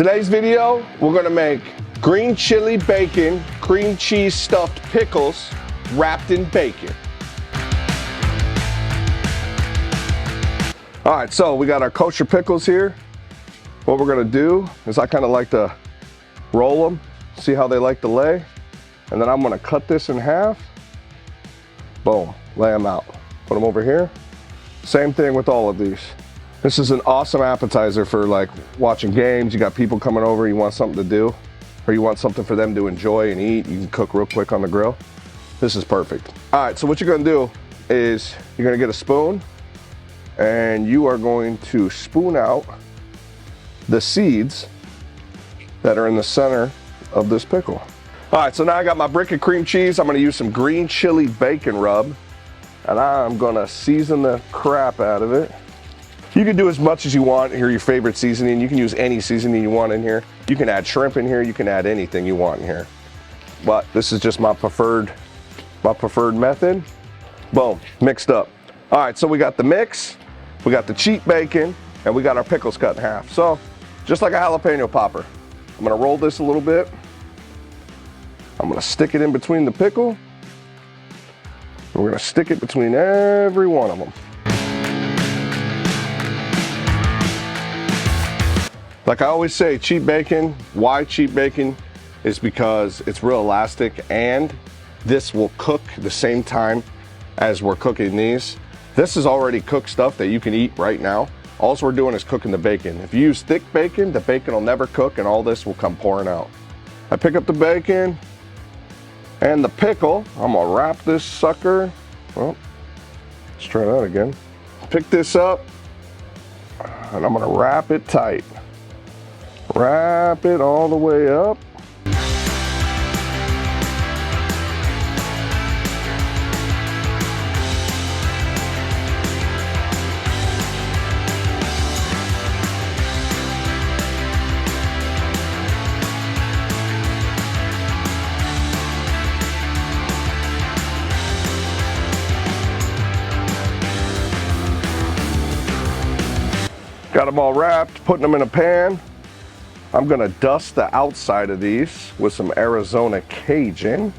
Today's video, we're gonna make green chili bacon, cream cheese stuffed pickles wrapped in bacon. All right, so we got our kosher pickles here. What we're gonna do is I kind of like to roll them, see how they like to lay. And then I'm gonna cut this in half. Boom, lay them out. Put them over here. Same thing with all of these. This is an awesome appetizer for like watching games. You got people coming over, you want something to do, or you want something for them to enjoy and eat. You can cook real quick on the grill. This is perfect. All right, so what you're gonna do is you're gonna get a spoon and you are going to spoon out the seeds that are in the center of this pickle. All right, so now I got my brick of cream cheese. I'm gonna use some green chili bacon rub, and I'm gonna season the crap out of it. You can do as much as you want here, your favorite seasoning. You can use any seasoning you want in here. You can add shrimp in here, you can add anything you want in here. But this is just my preferred method. Boom, mixed up. All right, so we got the mix, we got the cheap bacon, and we got our pickles cut in half. So, just like a jalapeno popper. I'm gonna roll this a little bit. I'm gonna stick it in between the pickle. And we're gonna stick it between every one of them. Like I always say, cheap bacon. Why cheap bacon? Is because it's real elastic and this will cook the same time as we're cooking these. This is already cooked stuff that you can eat right now. All we're doing is cooking the bacon. If you use thick bacon, the bacon will never cook and all this will come pouring out. I pick up the bacon and the pickle. I'm gonna wrap this sucker. Well, let's try that again. Pick this up and I'm gonna wrap it tight. Wrap it all the way up. Got them all wrapped, putting them in a pan. I'm gonna dust the outside of these with some Arizona Cajun.